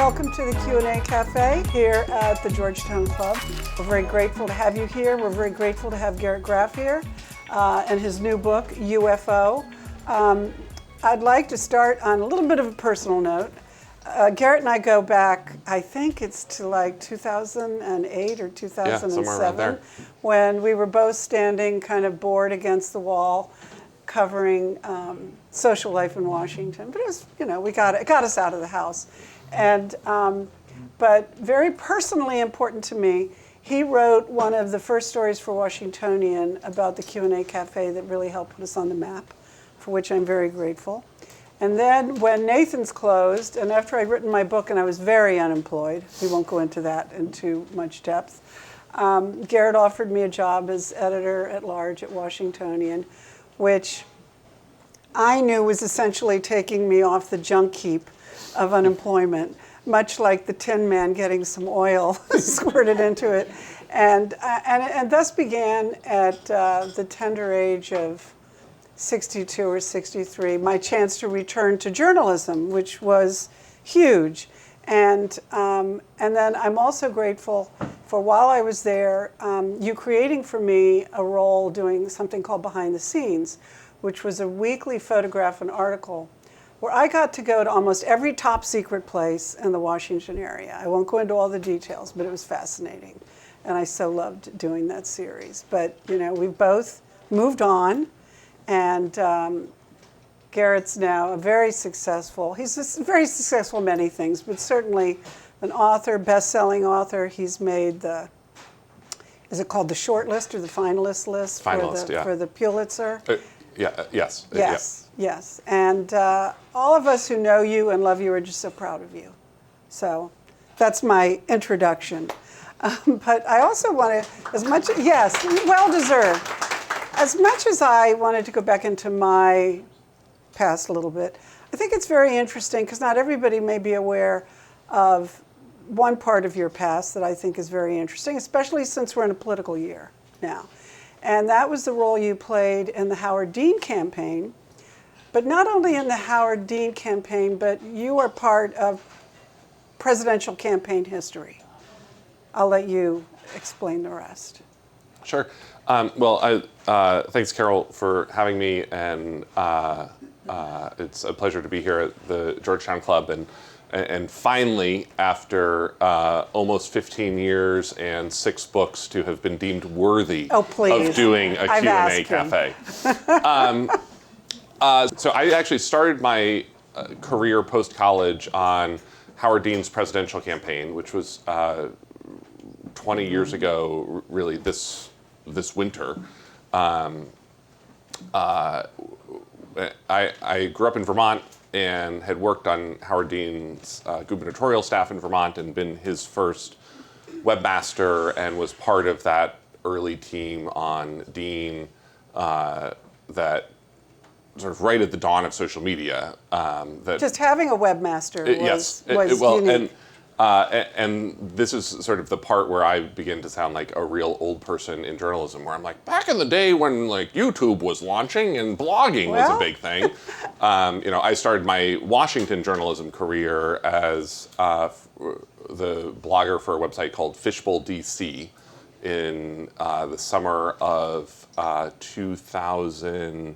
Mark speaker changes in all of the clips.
Speaker 1: welcome to the Q&A Cafe here at the Georgetown Club. We're very grateful to have you here. We're very grateful to have Garrett Graff here and his new book, UFO. I'd like to start on a little bit of a personal note. Garrett and I go back, I think it's to like 2008 or 2007,
Speaker 2: somewhere around there.
Speaker 1: When we were both standing kind of bored against the wall, covering social life in Washington. But it was, it got us out of the house. And, but very personally important to me, he wrote one of the first stories for Washingtonian about the Q&A Cafe that really helped put us on the map, for which I'm very grateful. And then when Nathan's closed, and after I'd written my book and I was very unemployed, we won't go into that in too much depth, Garrett offered me a job as editor-at-large at Washingtonian, which I knew was essentially taking me off the junk heap of unemployment, much like the Tin Man getting some oil squirted into it. And thus began at the tender age of 62 or 63, my chance to return to journalism, which was huge. And then I'm also grateful for, while I was there, you creating for me a role doing something called Behind the Scenes, which was a weekly photograph and article where I got to go to almost every top secret place in the Washington area. I won't go into all the details, but it was fascinating. And I so loved doing that series. But, we've both moved on. And Garrett's now he's very successful in many things, but certainly an author, best-selling author. He's made is it called the short list or the finalist list? For the Pulitzer? Yes. And all of us who know you and love you are just so proud of you. So that's my introduction. But I also want to, well-deserved. As much as I wanted to go back into my past a little bit, I think it's very interesting because not everybody may be aware of one part of your past that I think is very interesting, especially since we're in a political year now. And that was the role you played in the Howard Dean campaign. But not only in the Howard Dean campaign, but you are part of presidential campaign history. I'll let you explain the rest.
Speaker 2: Sure. Thanks, Carol, for having me, and it's a pleasure to be here at the Georgetown Club, and finally, after almost 15 years and 6 books, to have been deemed worthy of doing a Q&A cafe. So I actually started my career post-college on Howard Dean's presidential campaign, which was 20 years ago, really, this winter. I grew up in Vermont and had worked on Howard Dean's gubernatorial staff in Vermont and been his first webmaster, and was part of that early team on Dean that sort of right at the dawn of social media.
Speaker 1: Just having a webmaster was unique.
Speaker 2: And this is sort of the part where I begin to sound like a real old person in journalism, where I'm like, back in the day when YouTube was launching and blogging was a big thing. I started my Washington journalism career as the blogger for a website called Fishbowl DC in the summer of 2005.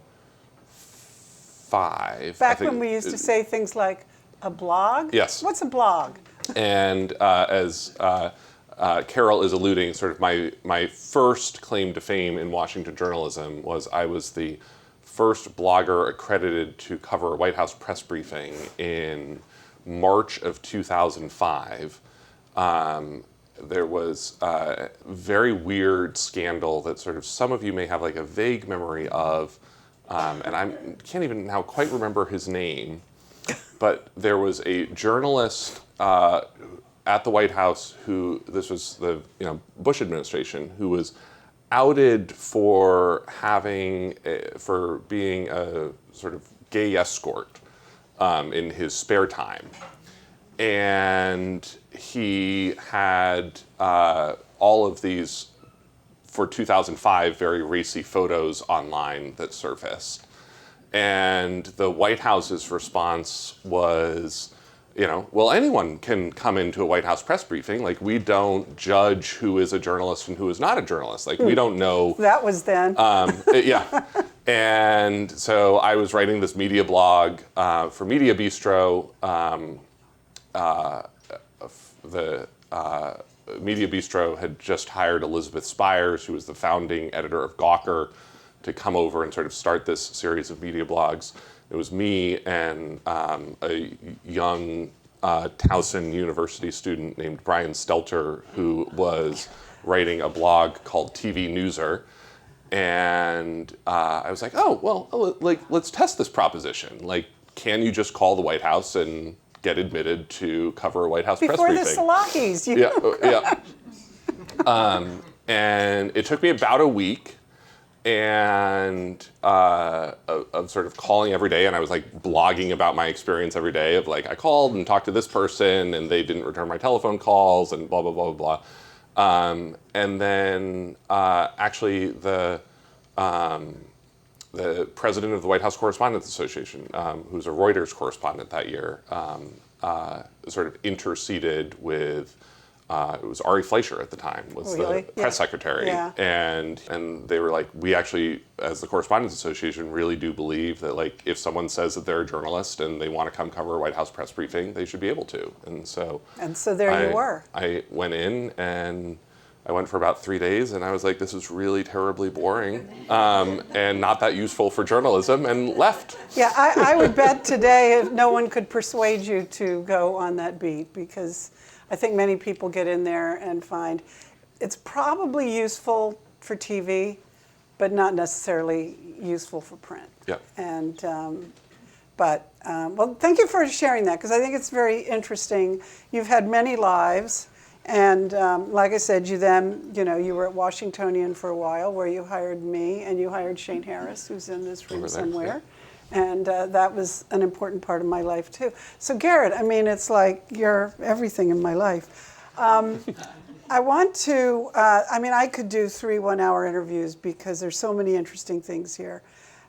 Speaker 1: Back when we used to say things like a blog?
Speaker 2: Yes.
Speaker 1: What's a blog?
Speaker 2: And as Carol is alluding, sort of my first claim to fame in Washington journalism was I was the first blogger accredited to cover a White House press briefing in March of 2005. There was a very weird scandal that sort of some of you may have like a vague memory of, and I can't even now quite remember his name, but there was a journalist at the White House who, this was the Bush administration, who was outed for being a sort of gay escort in his spare time. And he had all of these, for 2005, very racy photos online that surfaced. And the White House's response was well, anyone can come into a White House press briefing. Like, we don't judge who is a journalist and who is not a journalist. Like, we don't know.
Speaker 1: That was then.
Speaker 2: Yeah. And so I was writing this media blog for Media Bistro. The Media Bistro had just hired Elizabeth Spires, who was the founding editor of Gawker, to come over and sort of start this series of media blogs. It was me and a young Towson University student named Brian Stelter, who was writing a blog called TV Newser. And I was like, let's test this proposition. Like, can you just call the White House and get admitted to cover a White House press briefing?
Speaker 1: Before the Salakis.
Speaker 2: And it took me about a week. And of sort of calling every day, and I was like blogging about my experience every day of like, I called and talked to this person and they didn't return my telephone calls and blah, blah, blah, blah, blah. And then actually the president of the White House Correspondents Association, who's a Reuters correspondent that year, sort of interceded with it was Ari Fleischer at the time, was the press secretary.
Speaker 1: Yeah.
Speaker 2: And they were like, we actually, as the Correspondents Association, really do believe that, like, if someone says that they're a journalist and they want to come cover a White House press briefing, they should be able to. And so
Speaker 1: there you were.
Speaker 2: I went in and I went for about 3 days and I was like, this is really terribly boring and not that useful for journalism, and left.
Speaker 1: Yeah, I would bet today if no one could persuade you to go on that beat, because I think many people get in there and find it's probably useful for TV, but not necessarily useful for print.
Speaker 2: Yeah.
Speaker 1: And well, thank you for sharing that, because I think it's very interesting. You've had many lives, and like I said, you were at Washingtonian for a while, where you hired me and you hired Shane Harris, who's in this room somewhere. Yeah. And that was an important part of my life, too. So, Garrett, I mean, it's like you're everything in my life. I want to, I could do 3 one-hour interviews because there's so many interesting things here.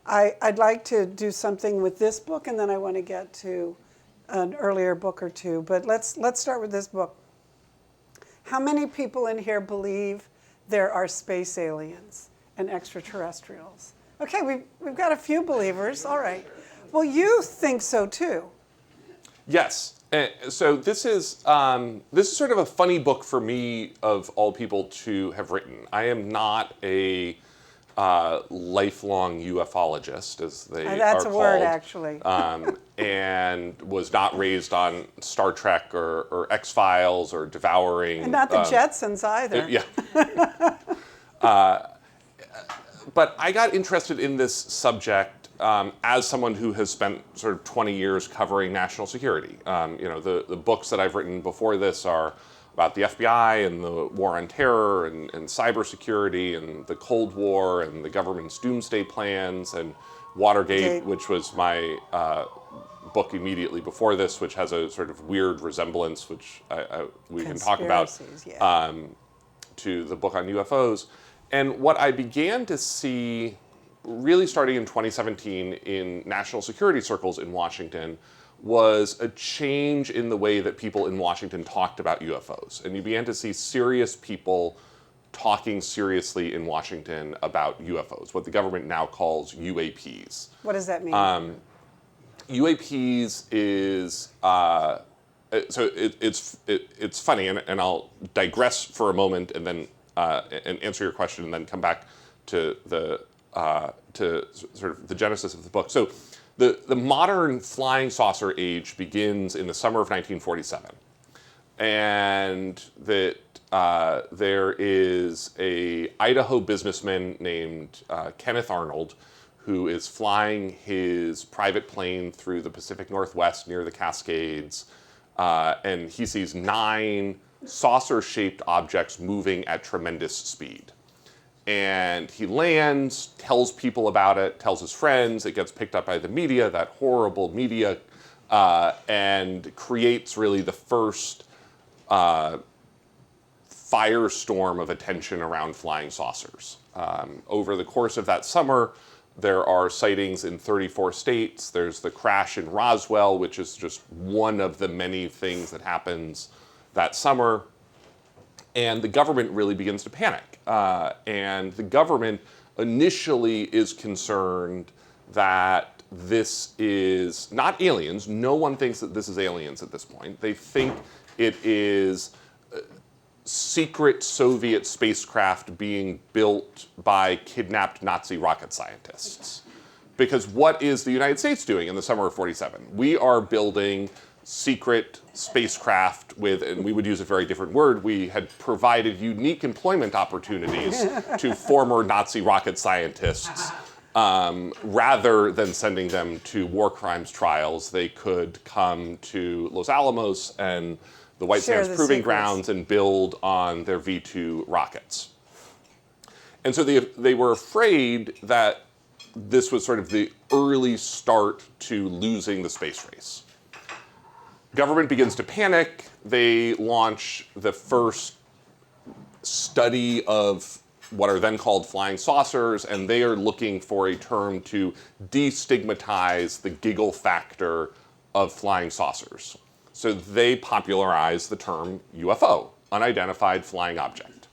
Speaker 1: I'd like to do something with this book, and then I want to get to an earlier book or two. But let's start with this book. How many people in here believe there are space aliens and extraterrestrials? Okay, we've got a few believers. All right. Well, you think so too.
Speaker 2: Yes. So this is sort of a funny book for me, of all people, to have written. I am not a lifelong ufologist, as they are called.
Speaker 1: That's a word, actually.
Speaker 2: And was not raised on Star Trek or X-Files or Devouring.
Speaker 1: And not the Jetsons either.
Speaker 2: Yeah. But I got interested in this subject as someone who has spent sort of 20 years covering national security. The books that I've written before this are about the FBI and the war on terror and cybersecurity and the Cold War and the government's doomsday plans and Watergate, which was my book immediately before this, which has a sort of weird resemblance, which we can talk about, to the book on UFOs. And what I began to see, really starting in 2017 in national security circles in Washington, was a change in the way that people in Washington talked about UFOs. And you began to see serious people talking seriously in Washington about UFOs, what the government now calls UAPs.
Speaker 1: What does that mean?
Speaker 2: UAPs is, it's funny, and I'll digress for a moment and then and answer your question, and then come back to the to sort of the genesis of the book. So the modern flying saucer age begins in the summer of 1947, and that there is a Idaho businessman named Kenneth Arnold, who is flying his private plane through the Pacific Northwest near the Cascades, and he sees 9 saucer-shaped objects moving at tremendous speed. And he lands, tells people about it, tells his friends, it gets picked up by the media, that horrible media, and creates really the first firestorm of attention around flying saucers. Over the course of that summer, There are sightings in 34 states. There's the crash in Roswell, which is just one of the many things that happens that summer. And the government really begins to panic. And the government initially is concerned that this is not aliens. No one thinks that this is aliens at this point. They think it is secret Soviet spacecraft being built by kidnapped Nazi rocket scientists. Because what is the United States doing in the summer of 47? We are building secret spacecraft with, and we would use a very different word, we had provided unique employment opportunities to former Nazi rocket scientists. Rather than sending them to war crimes trials, they could come to Los Alamos and the White Sands Proving Grounds and build on their V-2 rockets. And so they were afraid that this was sort of the early start to losing the space race. Government begins to panic. They launch the first study of what are then called flying saucers, and they are looking for a term to destigmatize the giggle factor of flying saucers. So they popularize the term UFO, unidentified flying object,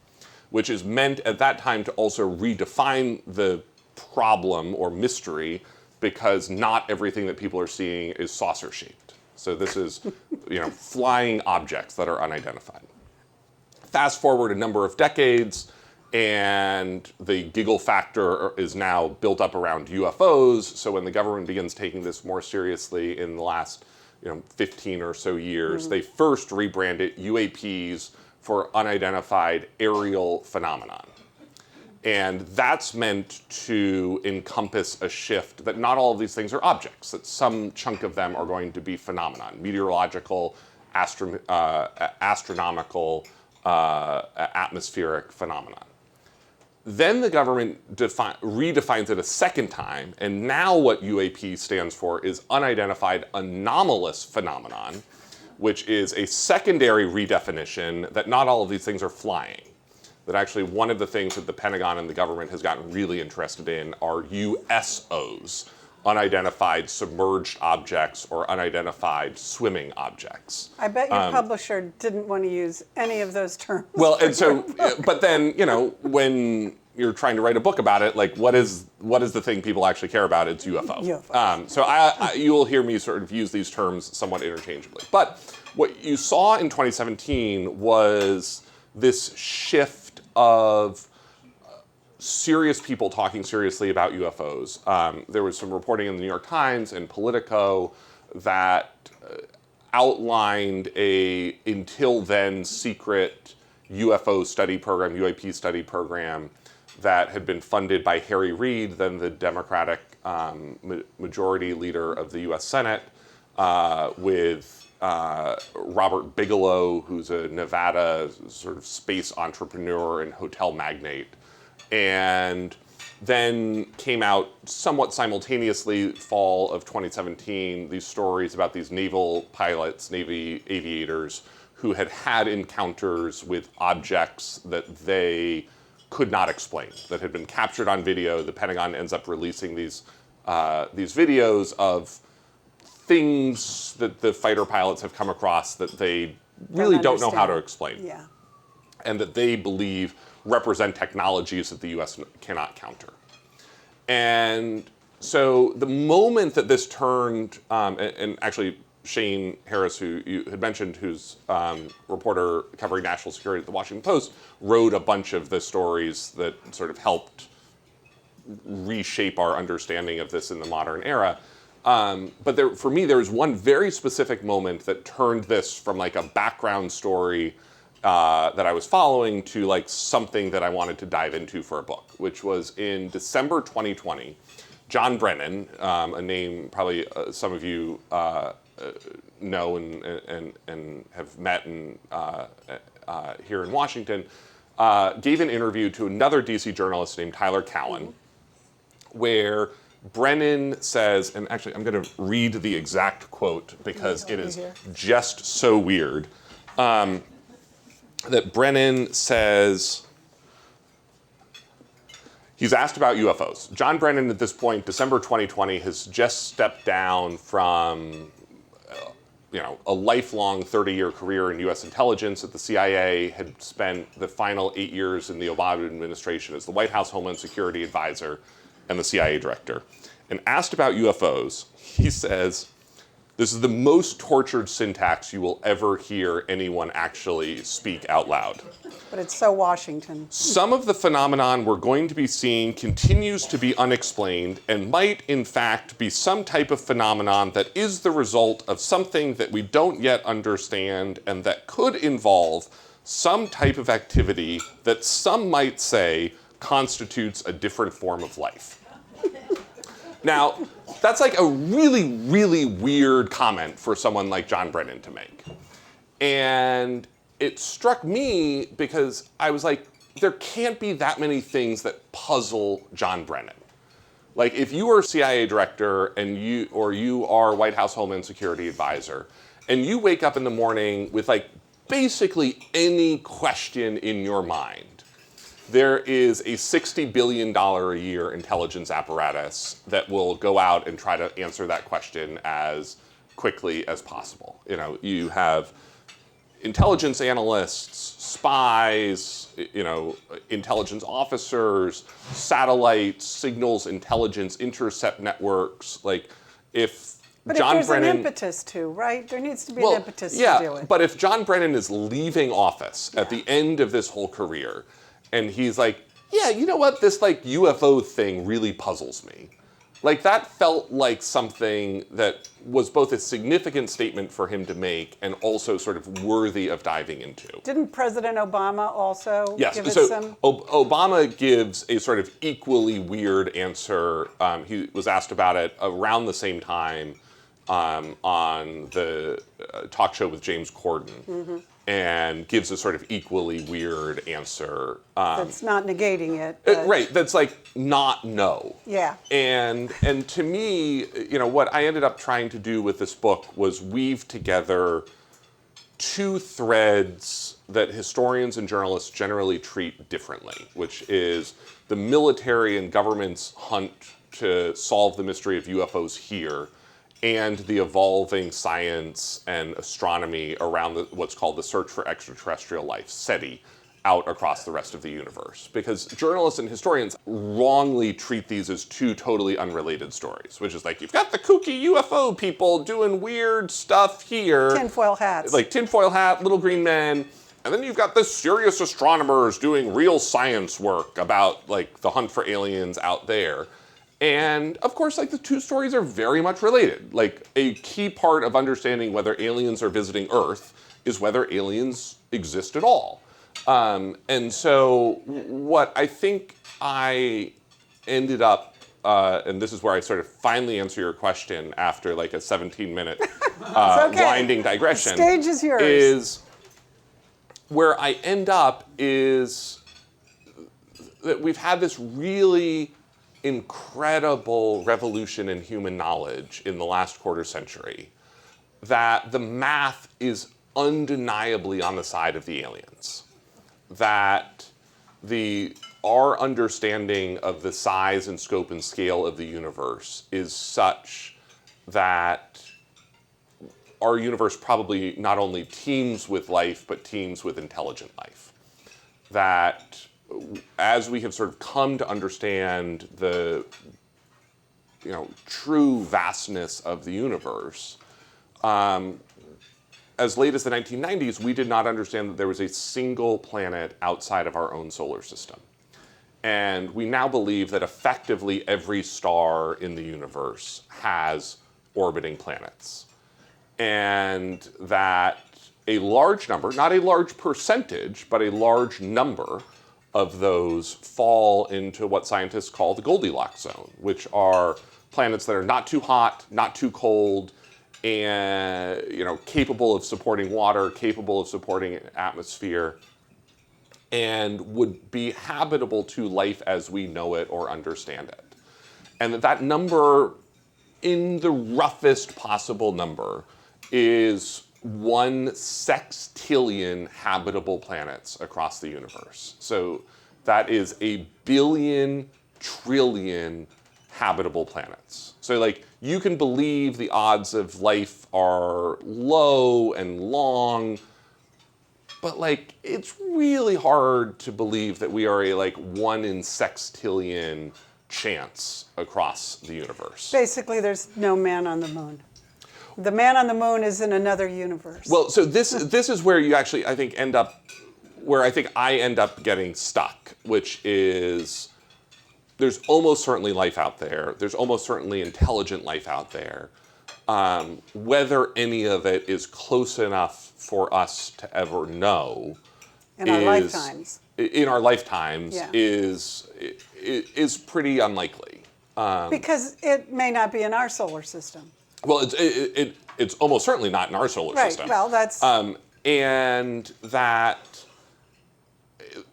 Speaker 2: which is meant at that time to also redefine the problem or mystery, because not everything that people are seeing is saucer shaped. So this is, flying objects that are unidentified. Fast forward a number of decades, and the giggle factor is now built up around UFOs. So when the government begins taking this more seriously in the last 15 or so years, they first rebrand it UAPs for unidentified aerial phenomenon. And that's meant to encompass a shift that not all of these things are objects, that some chunk of them are going to be phenomenon, meteorological, astronomical, atmospheric phenomenon. Then the government redefines it a second time, and now what UAP stands for is unidentified anomalous phenomenon, which is a secondary redefinition that not all of these things are flying. That actually one of the things that the Pentagon and the government has gotten really interested in are USOs, unidentified submerged objects or unidentified swimming objects.
Speaker 1: I bet your publisher didn't want to use any of those terms.
Speaker 2: Well, and so, but then, when you're trying to write a book about it, like what is the thing people actually care about? It's UFO.
Speaker 1: UFO.
Speaker 2: So you will hear me sort of use these terms somewhat interchangeably. But what you saw in 2017 was this shift of serious people talking seriously about UFOs. There was some reporting in the New York Times and Politico that outlined a until then secret UFO study program, UAP study program, that had been funded by Harry Reid, then the Democratic majority leader of the US Senate, with Robert Bigelow, who's a Nevada sort of space entrepreneur and hotel magnate. And then came out somewhat simultaneously, fall of 2017, these stories about these naval pilots, Navy aviators, who had encounters with objects that they could not explain, that had been captured on video. The Pentagon ends up releasing these videos of things that the fighter pilots have come across that they really don't know how to explain.
Speaker 1: Yeah.
Speaker 2: And that they believe represent technologies that the US cannot counter. And so the moment that this turned, and actually Shane Harris, who you had mentioned, who's reporter covering national security at the Washington Post, wrote a bunch of the stories that sort of helped reshape our understanding of this in the modern era. But for me, there was one very specific moment that turned this from like a background story that I was following to like something that I wanted to dive into for a book, which was in December 2020. John Brennan, a name probably some of you know and have met here in Washington, gave an interview to another DC journalist named Tyler Cowen, where Brennan says, and actually I'm going to read the exact quote because it is just so weird, that Brennan says, He's asked about UFOs. John Brennan, at this point, December 2020, has just stepped down from a lifelong 30-year career in U.S. intelligence at the CIA, had spent the final 8 years in the Obama administration as the White House Homeland Security Advisor and the CIA Director. And asked about UFOs, he says, this is the most tortured syntax you will ever hear anyone actually speak out loud.
Speaker 1: But it's so Washington.
Speaker 2: Some of the phenomenon we're going to be seeing continues to be unexplained and might, in fact, be some type of phenomenon that is the result of something that we don't yet understand and that could involve some type of activity that some might say constitutes a different form of life. Now, that's like a really, really weird comment for someone like John Brennan to make. And it struck me because I was like, there can't be that many things that puzzle John Brennan. Like, if you are CIA director and you are White House Homeland Security Advisor, and you wake up in the morning with like basically any question in your mind, there is a $60 billion a year intelligence apparatus that will go out and try to answer that question as quickly as possible. You have intelligence analysts, spies, intelligence officers, satellites, signals intelligence, intercept networks. Like, if
Speaker 1: But
Speaker 2: John
Speaker 1: if there's
Speaker 2: Brennan,
Speaker 1: an impetus to, right? There needs to be an impetus to do it.
Speaker 2: but if John Brennan is leaving office at the end of this whole career, and he's like, yeah, you know what, this like UFO thing really puzzles me. Like, that felt like something that was both a significant statement for him to make and also sort of worthy of diving into.
Speaker 1: Didn't President Obama also give it
Speaker 2: so
Speaker 1: some?
Speaker 2: Obama gives a sort of equally weird answer. He was asked about it around the same time on the talk show with James Corden, and gives a sort of equally weird answer.
Speaker 1: That's not negating it.
Speaker 2: Right, that's like not no.
Speaker 1: Yeah.
Speaker 2: And to me, what I ended up trying to do with this book was weave together two threads that historians and journalists generally treat differently, which is the military and government's hunt to solve the mystery of UFOs here, and the evolving science and astronomy around what's called the search for extraterrestrial life, SETI, out across the rest of the universe. Because journalists and historians wrongly treat these as two totally unrelated stories, which is like, you've got the kooky UFO people doing weird stuff here.
Speaker 1: Tinfoil hats.
Speaker 2: Like tinfoil hat, little green men. And then you've got the serious astronomers doing real science work about like the hunt for aliens out there. And of course, like, the two stories are very much related. Like, a key part of understanding whether aliens are visiting Earth is whether aliens exist at all. And so what I think I ended up, and this is where I sort of finally answer your question after like a 17-minute winding digression.
Speaker 1: The stage is yours.
Speaker 2: Is where I end up is that we've had this really incredible revolution in human knowledge in the last quarter century, that the math is undeniably on the side of the aliens. That our understanding of the size and scope and scale of the universe is such that our universe probably not only teems with life, but teems with intelligent life. That as we have sort of come to understand the true vastness of the universe, as late as the 1990s, we did not understand that there was a single planet outside of our own solar system. And we now believe that effectively every star in the universe has orbiting planets. And that a large number, not a large percentage, but a large number of those fall into what scientists call the Goldilocks zone, which are planets that are not too hot, not too cold, and capable of supporting water, capable of supporting an atmosphere, and would be habitable to life as we know it or understand it. And that number, in the roughest possible number, is 1 sextillion habitable planets across the universe. So that is 1 billion trillion habitable planets. So like you can believe the odds of life are low and long, but like it's really hard to believe that we are a like 1 in sextillion chance across the universe.
Speaker 1: Basically, there's no man on the moon. The man on the moon is in another universe.
Speaker 2: Well, so this is where you actually, I think, I end up getting stuck, which is there's almost certainly life out there. There's almost certainly intelligent life out there. Whether any of it is close enough for us to ever know
Speaker 1: in our lifetimes.
Speaker 2: In our lifetimes
Speaker 1: Yeah.
Speaker 2: is pretty unlikely.
Speaker 1: Because it may not be in our solar system.
Speaker 2: Well, it's almost certainly not in our solar system.
Speaker 1: Right. Well, that's
Speaker 2: and that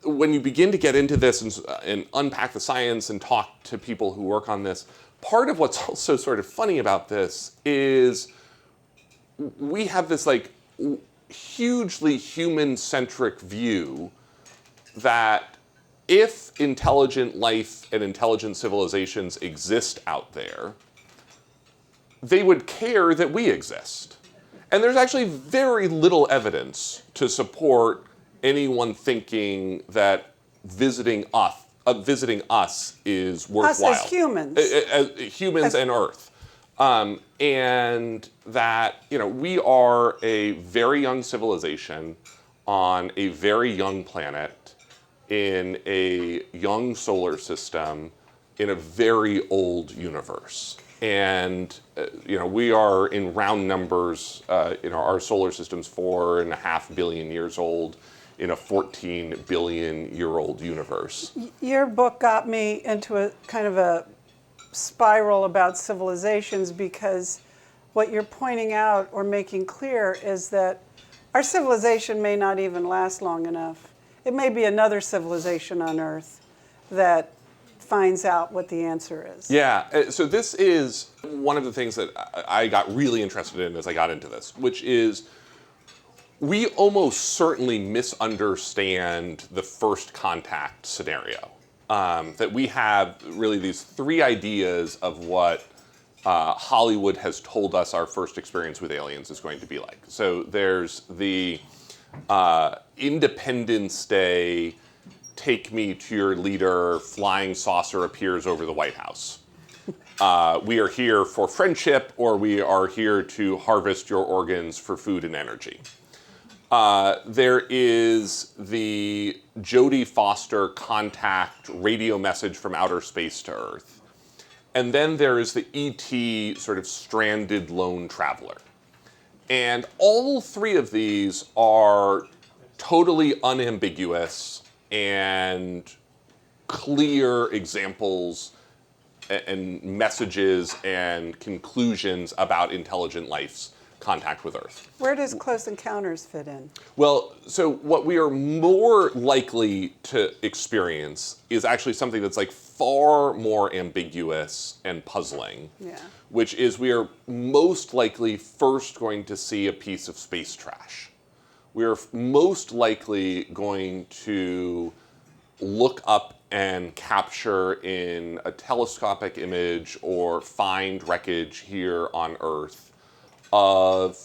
Speaker 2: when you begin to get into this and unpack the science and talk to people who work on this, part of what's also sort of funny about this is we have this like hugely human-centric view that if intelligent life and intelligent civilizations exist out there, they would care that we exist. And there's actually very little evidence to support anyone thinking that visiting us is worthwhile.
Speaker 1: us as humans.
Speaker 2: Humans and Earth. And that, we are a very young civilization on a very young planet in a young solar system in a very old universe. And we are in round numbers. Our solar system's 4.5 billion years old in a 14 billion year old universe.
Speaker 1: Your book got me into a kind of a spiral about civilizations because what you're pointing out or making clear is that our civilization may not even last long enough. It may be another civilization on Earth that finds out what the answer is.
Speaker 2: Yeah, so this is one of the things that I got really interested in as I got into this, which is we almost certainly misunderstand the first contact scenario. That we have really these three ideas of what Hollywood has told us our first experience with aliens is going to be like. So there's the Independence Day, take me to your leader, flying saucer appears over the White House. We are here for friendship, or we are here to harvest your organs for food and energy. There is the Jodie Foster contact radio message from outer space to Earth. And then there is the ET sort of stranded lone traveler. And all three of these are totally unambiguous and clear examples and messages and conclusions about intelligent life's contact with Earth.
Speaker 1: Where does Close Encounters fit in?
Speaker 2: Well, so what we are more likely to experience is actually something that's like far more ambiguous and puzzling, which is we are most likely first going to see a piece of space trash. We are most likely going to look up and capture in a telescopic image or find wreckage here on Earth of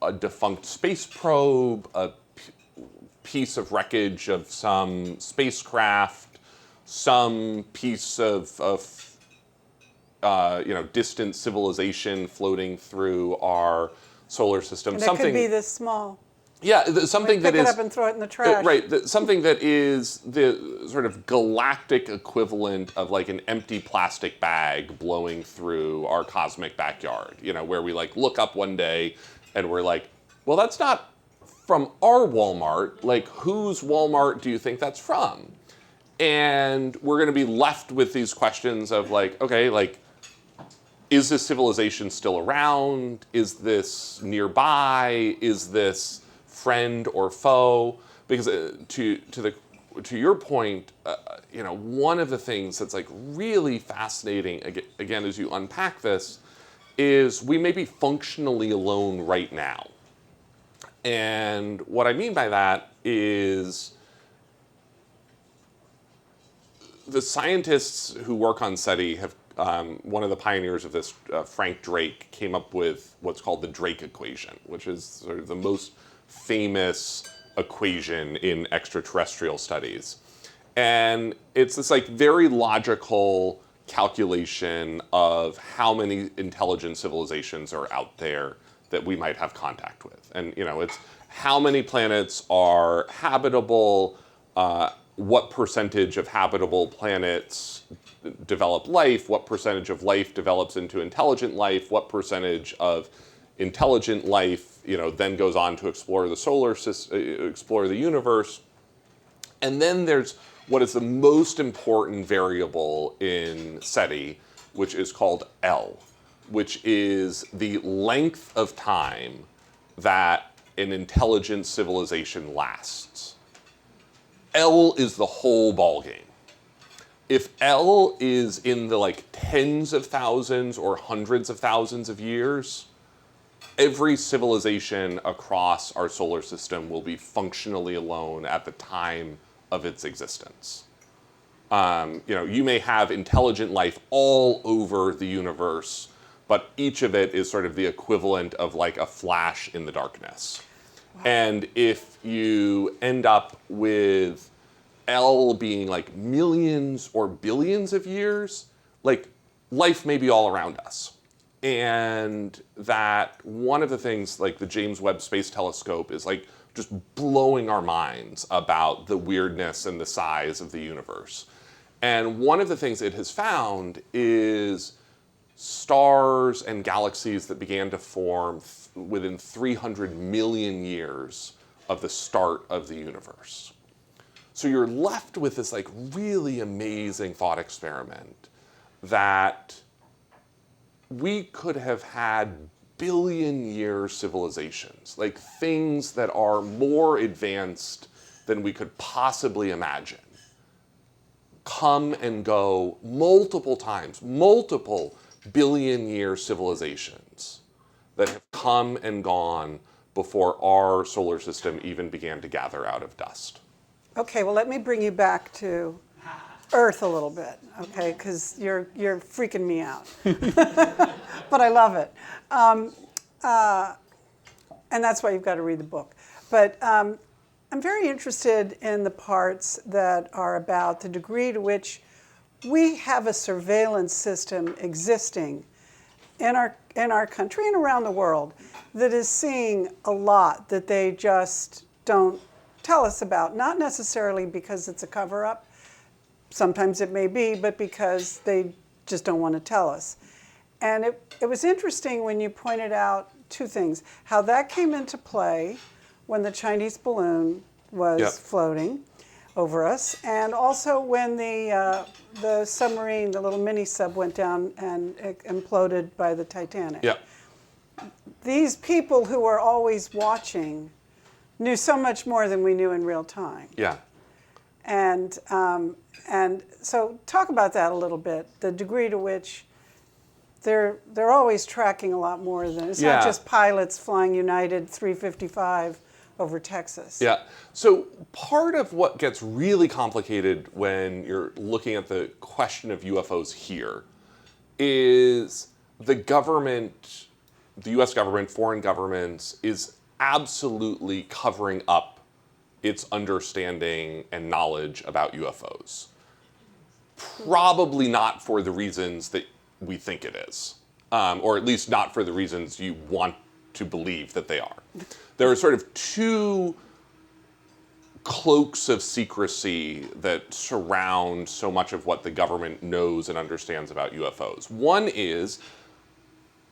Speaker 2: a defunct space probe, a piece of wreckage of some spacecraft, some piece of distant civilization floating through our solar system.
Speaker 1: And it could be this small.
Speaker 2: Yeah, something that is...
Speaker 1: Pick it up and throw it in the trash.
Speaker 2: Right, something that is the sort of galactic equivalent of like an empty plastic bag blowing through our cosmic backyard, where we like look up one day and we're like, well, that's not from our Walmart. Like, whose Walmart do you think that's from? And we're going to be left with these questions of like, okay, like, is this civilization still around? Is this nearby? Is this friend or foe? Because to your point, one of the things that's like really fascinating, again, as you unpack this, is we may be functionally alone right now. And what I mean by that is the scientists who work on SETI have, one of the pioneers of this, Frank Drake, came up with what's called the Drake equation, which is sort of the most famous equation in extraterrestrial studies. And it's this like very logical calculation of how many intelligent civilizations are out there that we might have contact with. And it's how many planets are habitable, what percentage of habitable planets develop life, what percentage of life develops into intelligent life, what percentage of intelligent life, then goes on to explore the solar system, explore the universe. And then there's what is the most important variable in SETI, which is called L, which is the length of time that an intelligent civilization lasts. L is the whole ballgame. If L is in the like tens of thousands or hundreds of thousands of years, every civilization across our solar system will be functionally alone at the time of its existence. You may have intelligent life all over the universe, but each of it is sort of the equivalent of like a flash in the darkness. Wow. And if you end up with L being like millions or billions of years, like life may be all around us. And that one of the things like the James Webb Space Telescope is like just blowing our minds about the weirdness and the size of the universe. And one of the things it has found is stars and galaxies that began to form within 300 million years of the start of the universe. So you're left with this like really amazing thought experiment that we could have had billion-year civilizations, like things that are more advanced than we could possibly imagine, come and go multiple times, multiple billion-year civilizations that have come and gone before our solar system even began to gather out of dust.
Speaker 1: Okay, well, let me bring you back to Earth a little bit, okay, because you're freaking me out. But I love it. And that's why you've got to read the book. But I'm very interested in the parts that are about the degree to which we have a surveillance system existing in our country and around the world that is seeing a lot that they just don't tell us about, not necessarily because it's a cover-up. Sometimes it may be, but because they just don't want to tell us. And it was interesting when you pointed out two things, how that came into play when the Chinese balloon was floating over us, and also when the submarine, the little mini sub, went down and imploded by the Titanic.
Speaker 2: Yeah.
Speaker 1: These people who were always watching knew so much more than we knew in real time.
Speaker 2: Yeah.
Speaker 1: And so talk about that a little bit, the degree to which they're always tracking a lot more than, it's not just pilots flying United 355 over Texas.
Speaker 2: Yeah. So part of what gets really complicated when you're looking at the question of UFOs here is the government, the US government, foreign governments, is absolutely covering up its understanding and knowledge about UFOs. Probably not for the reasons that we think it is, or at least not for the reasons you want to believe that they are. There are sort of two cloaks of secrecy that surround so much of what the government knows and understands about UFOs. One is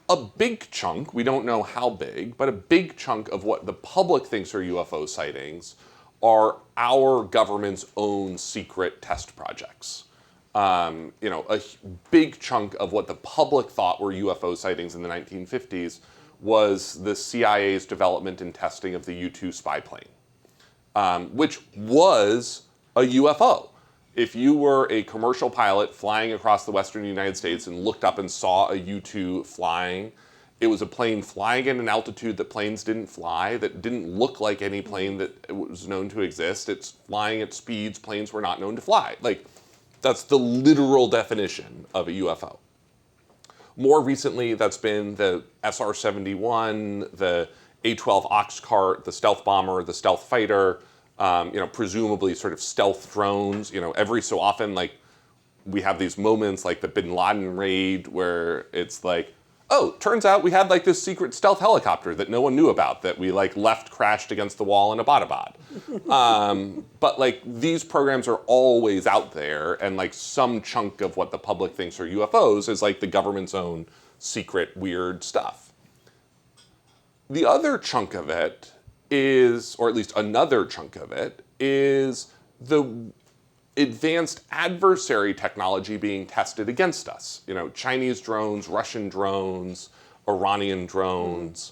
Speaker 2: a big chunk, we don't know how big, but a big chunk of what the public thinks are UFO sightings are our government's own secret test projects. A big chunk of what the public thought were UFO sightings in the 1950s was the CIA's development and testing of the U-2 spy plane, which was a UFO. If you were a commercial pilot flying across the western United States and looked up and saw a U-2 flying, it was a plane flying at an altitude that planes didn't fly, that didn't look like any plane that was known to exist. It's flying at speeds planes were not known to fly. Like, That's the literal definition of a UFO. More recently, that's been the SR-71, the A-12 Oxcart, the stealth bomber, the stealth fighter, presumably sort of stealth drones. Every so often, like, we have these moments like the Bin Laden raid where it's like, oh, turns out we had like this secret stealth helicopter that no one knew about that we like left crashed against the wall in Abbottabad. But like these programs are always out there, and like some chunk of what the public thinks are UFOs is like the government's own secret weird stuff. The other chunk of it is, or at least another chunk of it, is the advanced adversary technology being tested against us. Chinese drones, Russian drones, Iranian drones.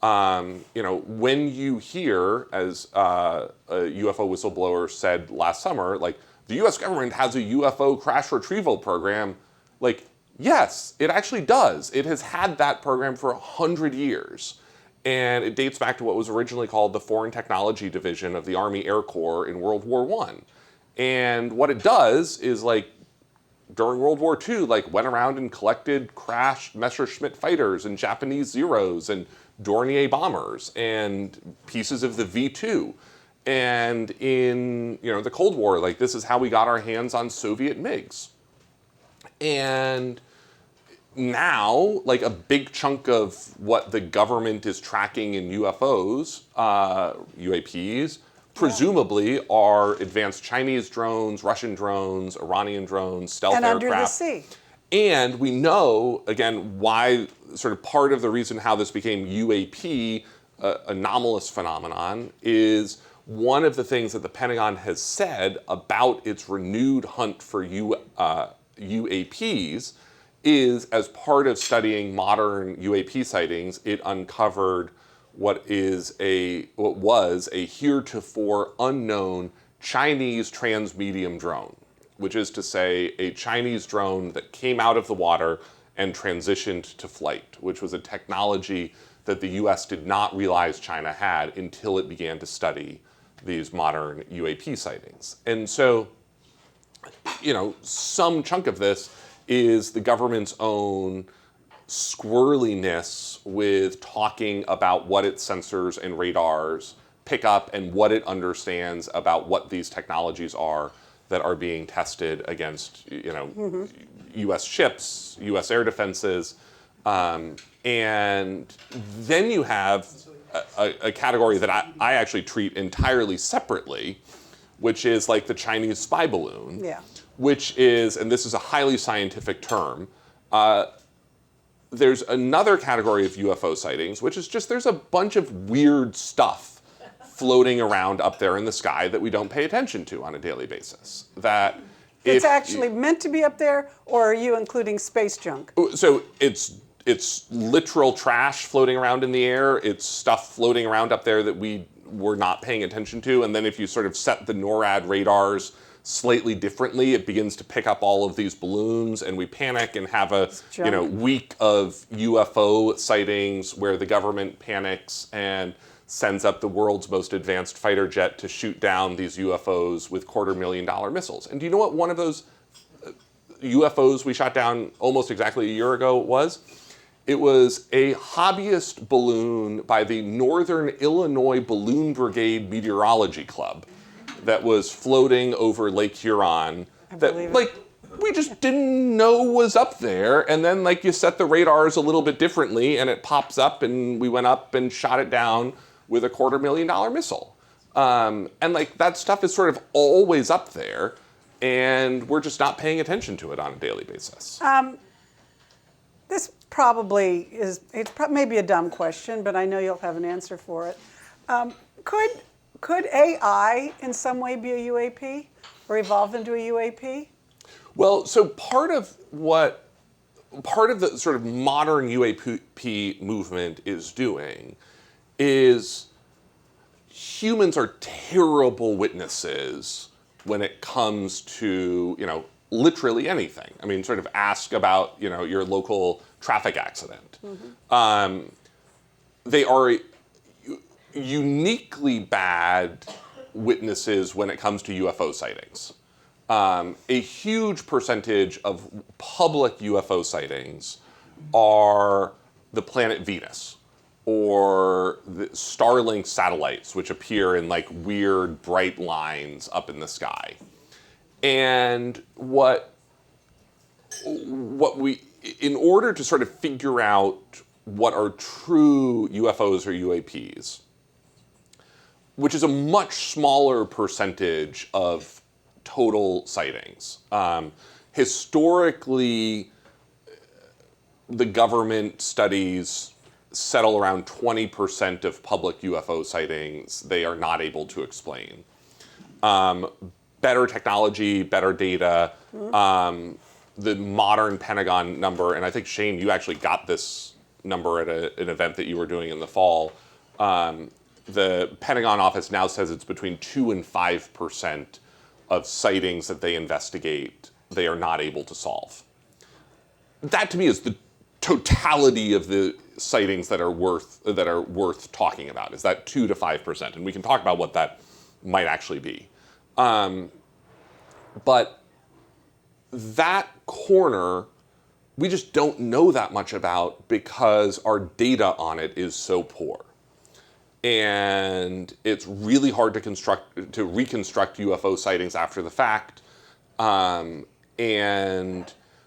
Speaker 2: When you hear, as a UFO whistleblower said last summer, like, the US government has a UFO crash retrieval program, like, yes, it actually does. It has had that program for 100 years. And it dates back to what was originally called the Foreign Technology Division of the Army Air Corps in World War I. And what it does is, like, during World War II, like, went around and collected crashed Messerschmitt fighters and Japanese Zeros and Dornier bombers and pieces of the V-2. And in, the Cold War, like, this is how we got our hands on Soviet MiGs. And now, like, a big chunk of what the government is tracking in UFOs, UAPs, presumably are advanced Chinese drones, Russian drones, Iranian drones, stealth aircraft.
Speaker 1: And under the sea.
Speaker 2: And we know, again, why, sort of part of the reason how this became UAP, anomalous phenomenon, is one of the things that the Pentagon has said about its renewed hunt for UAPs is, as part of studying modern UAP sightings, it uncovered what was a heretofore unknown Chinese transmedium drone, which is to say a Chinese drone that came out of the water and transitioned to flight, which was a technology that the US did not realize China had until it began to study these modern UAP sightings. And so, some chunk of this is the government's own squirreliness with talking about what its sensors and radars pick up and what it understands about what these technologies are that are being tested against, U.S. ships, U.S. air defenses. And then you have a category that I actually treat entirely separately, which is like the Chinese spy balloon, which is, and this is a highly scientific term, there's another category of UFO sightings, which is just there's a bunch of weird stuff floating around up there in the sky that we don't pay attention to on a daily basis. That
Speaker 1: it's actually meant to be up there, or are you including space junk?
Speaker 2: So it's literal trash floating around in the air. It's stuff floating around up there that we were not paying attention to. And then if you sort of set the NORAD radars slightly differently, it begins to pick up all of these balloons, and we panic and have a week of UFO sightings where the government panics and sends up the world's most advanced fighter jet to shoot down these UFOs with $250,000 missiles. And do you know what one of those UFOs we shot down almost exactly a year ago was? It was a hobbyist balloon by the Northern Illinois Balloon Brigade Meteorology Club that was floating over Lake Huron that, like, we just didn't know was up there. And then, like, you set the radars a little bit differently and it pops up, and we went up and shot it down with a $250,000 missile. And, like, that stuff is sort of always up there, and we're just not paying attention to it on a daily basis.
Speaker 1: This probably is, maybe a dumb question, but I know you'll have an answer for it. Could AI in some way be a UAP or evolve into a UAP?
Speaker 2: Well, so part of the sort of modern UAP movement is doing is humans are terrible witnesses when it comes to, literally anything. I mean, sort of ask about, your local traffic accident. Mm-hmm. They are uniquely bad witnesses when it comes to UFO sightings. a huge percentage of public UFO sightings are the planet Venus or the Starlink satellites, which appear in like weird bright lines up in the sky. And what we, in order to sort of figure out what are true UFOs or UAPs, which is a much smaller percentage of total sightings. Historically, the government studies settle around 20% of public UFO sightings they are not able to explain. Better technology, better data, the modern Pentagon number, and I think, Shane, you actually got this number at an event that you were doing in the fall. The Pentagon office now says it's between 2 and 5% of sightings that they investigate they are not able to solve. That to me is the totality of the sightings that are worth talking about, is that 2 to 5%, and we can talk about what that might actually be. But that corner we just don't know that much about because our data on it is so poor. And it's really hard to reconstruct UFO sightings after the fact. And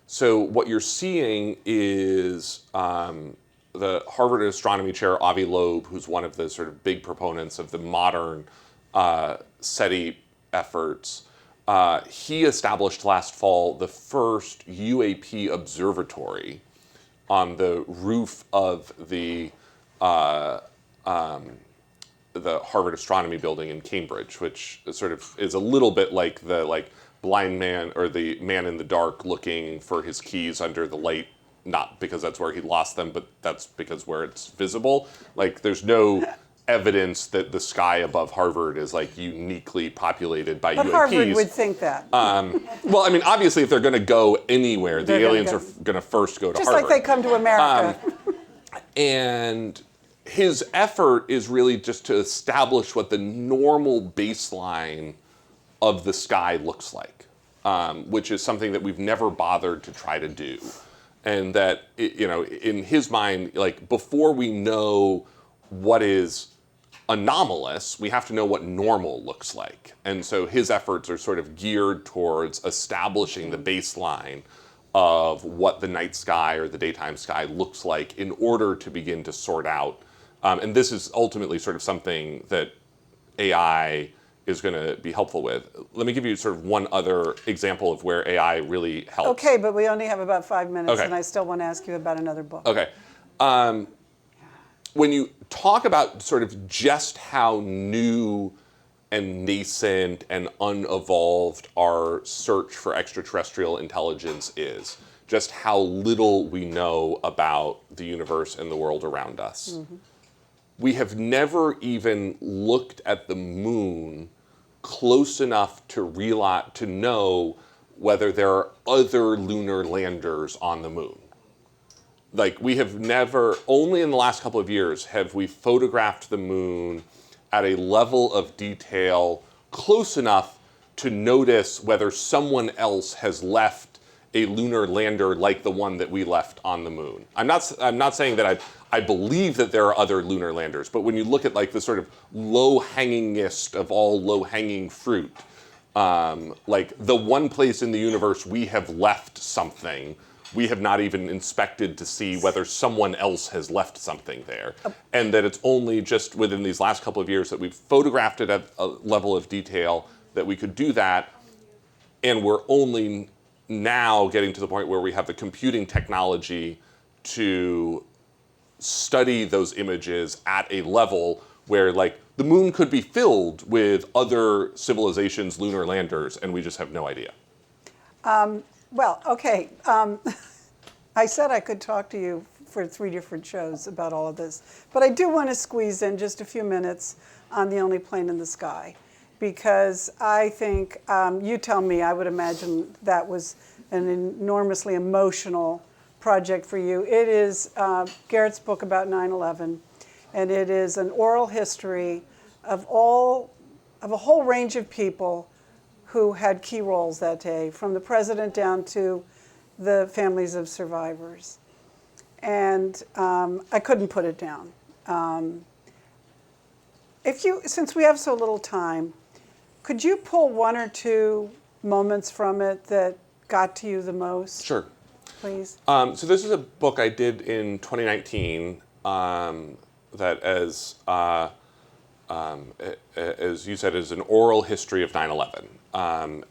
Speaker 2: so what you're seeing is the Harvard Astronomy Chair, Avi Loeb, who's one of the sort of big proponents of the modern SETI efforts, he established last fall the first UAP observatory on the roof of the Harvard Astronomy Building in Cambridge, which sort of is a little bit like the blind man or the man in the dark looking for his keys under the light, not because that's where he lost them, but that's because where it's visible. Like there's no evidence that the sky above Harvard is like uniquely populated by UAPs.
Speaker 1: But Harvard would think that.
Speaker 2: Well, I mean, obviously, if they're going to go anywhere, the aliens are going to first go to Harvard.
Speaker 1: Just like they come to America.
Speaker 2: And his effort is really just to establish what the normal baseline of the sky looks like, which is something that we've never bothered to try to do. And that, in his mind, like before we know what is anomalous, we have to know what normal looks like. And so his efforts are sort of geared towards establishing the baseline of what the night sky or the daytime sky looks like in order to begin to sort out. And this is ultimately sort of something that AI is going to be helpful with. Let me give you sort of one other example of where AI really helps.
Speaker 1: Okay, but we only have about 5 minutes,
Speaker 2: Okay.
Speaker 1: and I still want to ask you about another book.
Speaker 2: Okay. When you talk about sort of just how new and nascent and unevolved our search for extraterrestrial intelligence is, just how little we know about the universe and the world around us. Mm-hmm. We have never even looked at the moon close enough to know whether there are other lunar landers on the moon. Like we have never, only in the last couple of years have we photographed the moon at a level of detail close enough to notice whether someone else has left a lunar lander like the one that we left on the moon. I'm not saying that I believe that there are other lunar landers, but when you look at like the sort of low-hangingest of all low-hanging fruit, like the one place in the universe we have left something, we have not even inspected to see whether someone else has left something there. And that it's only just within these last couple of years that we've photographed it at a level of detail that we could do that. And we're only now getting to the point where we have the computing technology to study those images at a level where like the moon could be filled with other civilizations, lunar landers, and we just have no idea.
Speaker 1: Well, okay. I said I could talk to you for 3 different shows about all of this, but I do want to squeeze in just a few minutes on The Only Plane in the Sky, because I think, you tell me, I would imagine that was an enormously emotional project for you. It is Garrett's book about 9/11, and it is an oral history of a whole range of people who had key roles that day, from the president down to the families of survivors. And I couldn't put it down. Since we have so little time, could you pull one or two moments from it that got to you the most?
Speaker 2: Sure.
Speaker 1: Please.
Speaker 2: So this is a book I did in 2019 that, as you said, is an oral history of 9/11.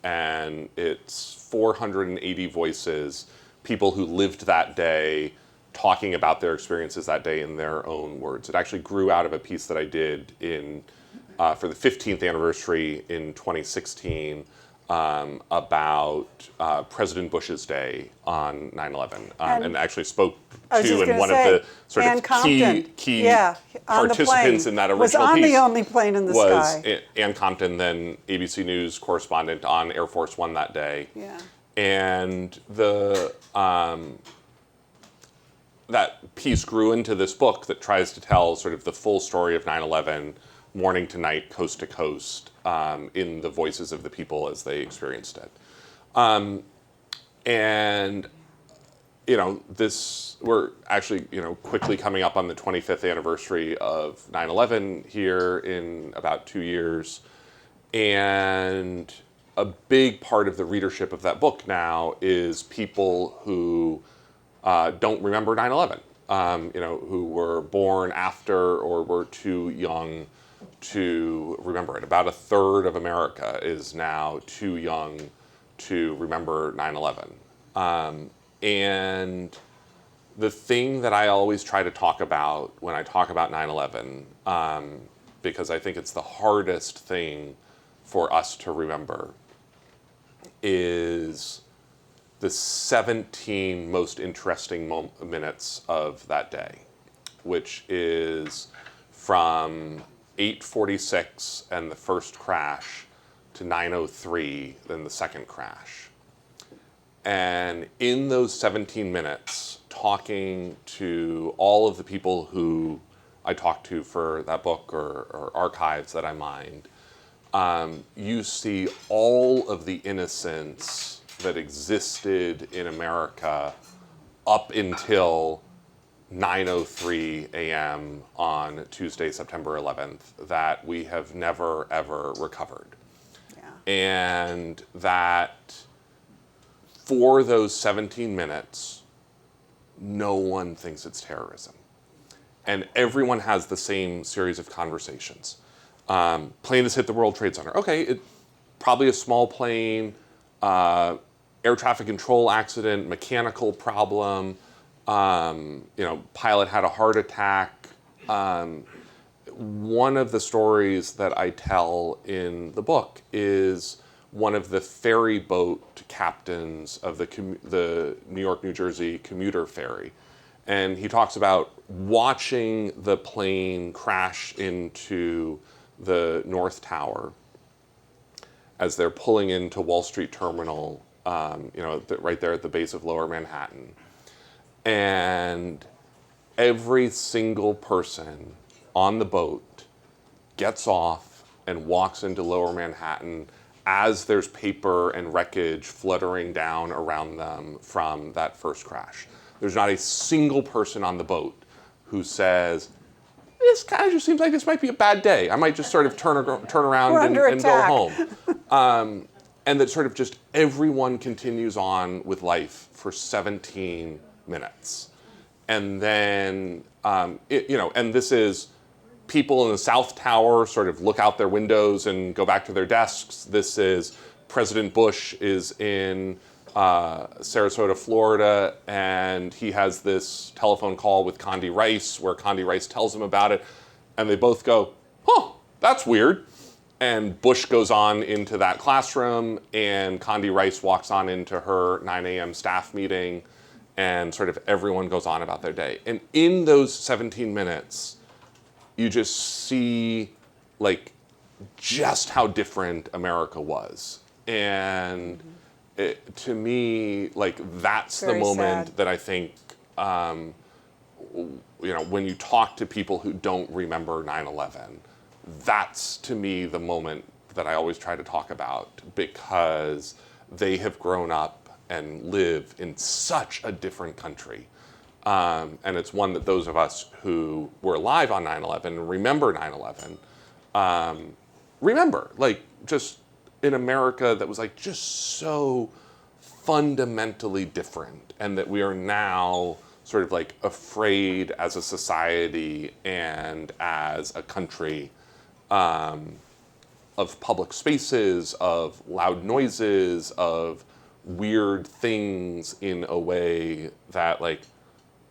Speaker 2: And it's 480 voices, people who lived that day, talking about their experiences that day in their own words. It actually grew out of a piece that I did for the 15th anniversary in 2016 about President Bush's day on 9/11, and actually spoke to and one of the sort
Speaker 1: Ann
Speaker 2: of
Speaker 1: Compton.
Speaker 2: key
Speaker 1: Yeah, on the
Speaker 2: participants
Speaker 1: plane.
Speaker 2: in that original
Speaker 1: was on
Speaker 2: piece
Speaker 1: the only plane in the
Speaker 2: was
Speaker 1: sky.
Speaker 2: Ann Compton, then ABC News correspondent on Air Force One that day.
Speaker 1: Yeah.
Speaker 2: And that piece grew into this book that tries to tell sort of the full story of 9/11, morning to night, coast to coast, in the voices of the people as they experienced it. And we're actually quickly coming up on the 25th anniversary of 9/11 here in about 2 years, and a big part of the readership of that book now is people who don't remember 9/11, who were born after or were too young to remember it. About a third of America is now too young to remember 9/11. And the thing that I always try to talk about when I talk about 9/11, because I think it's the hardest thing for us to remember, is the 17 most interesting minutes of that day, which is from 8:46 and the first crash to 9:03, then the second crash. And in those 17 minutes, talking to all of the people who I talked to for that book or archives that I mined, you see all of the innocence that existed in America up until 9:03 a.m. on Tuesday, September 11th, that we have never, ever recovered. Yeah. And that for those 17 minutes, no one thinks it's terrorism. And everyone has the same series of conversations. Plane has hit the World Trade Center. Okay, probably a small plane, air traffic control accident, mechanical problem, pilot had a heart attack. One of the stories that I tell in the book is one of the ferry boat captains of the New York, New Jersey commuter ferry. And he talks about watching the plane crash into the North Tower as they're pulling into Wall Street Terminal, right there at the base of Lower Manhattan. And every single person on the boat gets off and walks into Lower Manhattan as there's paper and wreckage fluttering down around them from that first crash. There's not a single person on the boat who says, this kind of just seems like this might be a bad day. I might just sort of turn around and go home. And that sort of just everyone continues on with life for 17 minutes. And then, and this is people in the South Tower sort of look out their windows and go back to their desks. This is President Bush is in Sarasota, Florida, and he has this telephone call with Condi Rice where Condi Rice tells him about it. And they both go, that's weird. And Bush goes on into that classroom, and Condi Rice walks on into her 9 a.m. staff meeting, and sort of everyone goes on about their day. And in those 17 minutes, you just see just how different America was. And to me, that's
Speaker 1: Very
Speaker 2: the moment
Speaker 1: sad.
Speaker 2: that I think, when you talk to people who don't remember 9/11, that's to me the moment that I always try to talk about because they have grown up and live in such a different country. And it's one that those of us who were alive on 9/11 and remember 9/11 remember, like, just in America that was like just so fundamentally different, and that we are now sort of like afraid as a society and as a country of public spaces, of loud noises, of weird things, in a way that, like,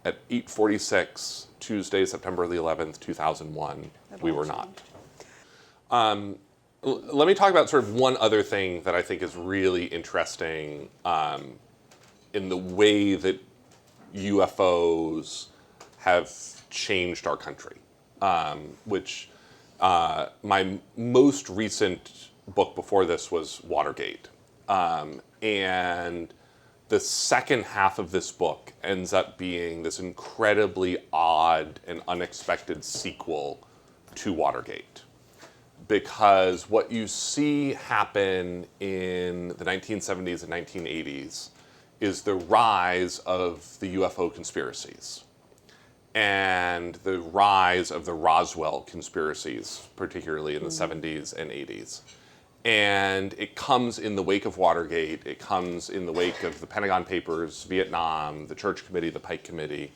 Speaker 2: at 8:46 Tuesday, September the 11th, 2001, we were not. Let me talk about sort of one other thing that I think is really interesting in the way that UFOs have changed our country, which my most recent book before this was Watergate. And the second half of this book ends up being this incredibly odd and unexpected sequel to Watergate. Because what you see happen in the 1970s and 1980s is the rise of the UFO conspiracies and the rise of the Roswell conspiracies, particularly in the 70s and 80s. And it comes in the wake of Watergate, it comes in the wake of the Pentagon Papers, Vietnam, the Church Committee, the Pike Committee,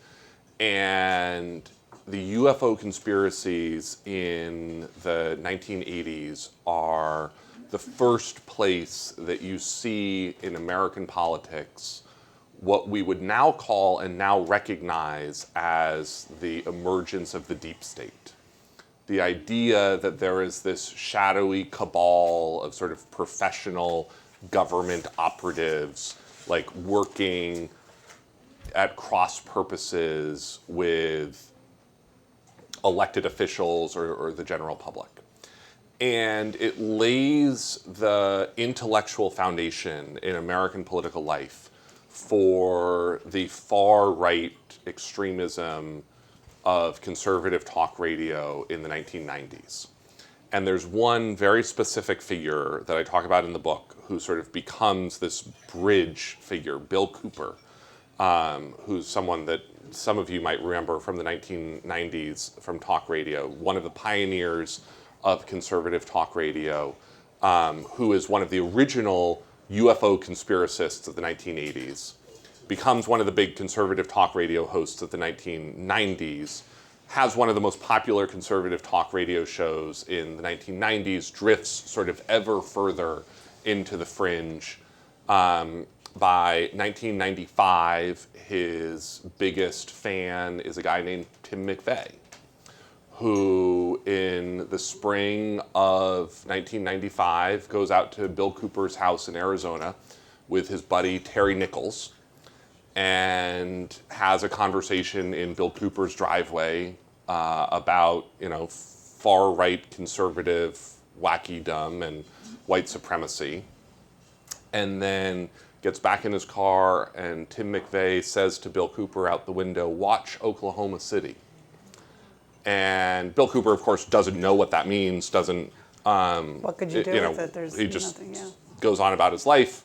Speaker 2: and the UFO conspiracies in the 1980s are the first place that you see in American politics what we would now call and now recognize as the emergence of the deep state. The idea that there is this shadowy cabal of sort of professional government operatives, like, working at cross purposes with elected officials or the general public. And it lays the intellectual foundation in American political life for the far-right extremism of conservative talk radio in the 1990s. And there's one very specific figure that I talk about in the book who sort of becomes this bridge figure, Bill Cooper, who's someone that some of you might remember from the 1990s from talk radio, one of the pioneers of conservative talk radio, who is one of the original UFO conspiracists of the 1980s, becomes one of the big conservative talk radio hosts of the 1990s, has one of the most popular conservative talk radio shows in the 1990s, drifts sort of ever further into the fringe. By 1995, his biggest fan is a guy named Tim McVeigh, who in the spring of 1995 goes out to Bill Cooper's house in Arizona with his buddy Terry Nichols and has a conversation in Bill Cooper's driveway about, far-right conservative wacky-dom and white supremacy. And then gets back in his car, and Tim McVeigh says to Bill Cooper out the window, "Watch Oklahoma City." And Bill Cooper, of course, doesn't know what that means, doesn't...
Speaker 1: What could you do with it? There's
Speaker 2: he just
Speaker 1: nothing, yeah.
Speaker 2: goes on about his life.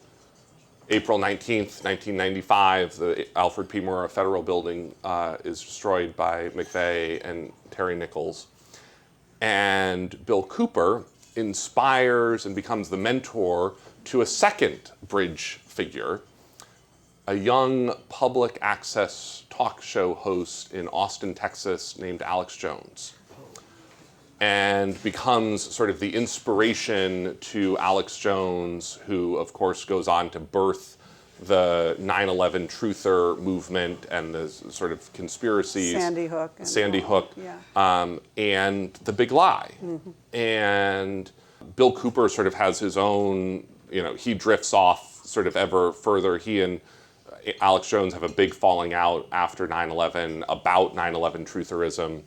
Speaker 2: April 19th, 1995, the Alfred P. Murrah Federal Building is destroyed by McVeigh and Terry Nichols. And Bill Cooper inspires and becomes the mentor to a second bridge figure, a young public access talk show host in Austin, Texas, named Alex Jones, and becomes sort of the inspiration to Alex Jones, who, of course, goes on to birth the 9/11 truther movement and the sort of conspiracies.
Speaker 1: Sandy Hook.
Speaker 2: Yeah. And The Big Lie. Mm-hmm. And Bill Cooper sort of has his own, he drifts off sort of ever further. He and Alex Jones have a big falling out after 9/11 about 9/11 trutherism.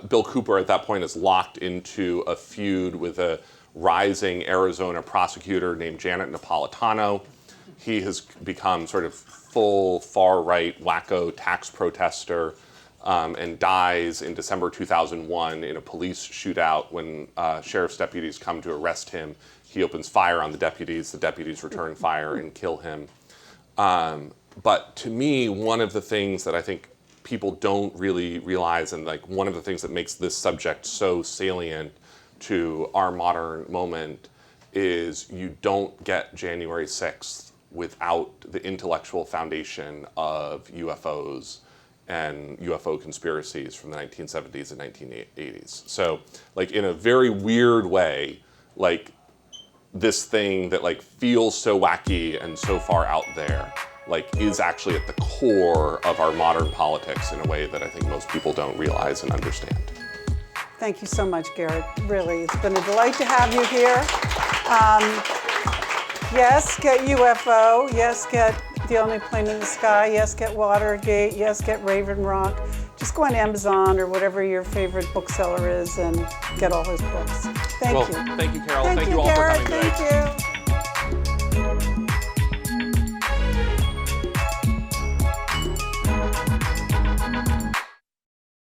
Speaker 2: Bill Cooper at that point is locked into a feud with a rising Arizona prosecutor named Janet Napolitano. He has become sort of full far-right wacko tax protester and dies in December 2001 in a police shootout when sheriff's deputies come to arrest him. He opens fire on the deputies return fire and kill him. But to me, one of the things that I think people don't really realize, and like one of the things that makes this subject so salient to our modern moment, is you don't get January 6th without the intellectual foundation of UFOs and UFO conspiracies from the 1970s and 1980s. So, like, in a very weird way, like, this thing that like feels so wacky and so far out there, like, is actually at the core of our modern politics in a way that I think most people don't realize and understand.
Speaker 1: Thank you so much, Garrett. Really, it's been a delight to have you here. Yes, get UFO. Yes, get The Only Plane in the Sky. Yes, get Watergate. Yes, get Raven Rock. Just go on Amazon or whatever your favorite bookseller is and get all his books. Thank you.
Speaker 2: Thank you, Carol.
Speaker 1: Thank you
Speaker 2: all
Speaker 1: Garrett.
Speaker 2: for coming today.
Speaker 1: Thank you.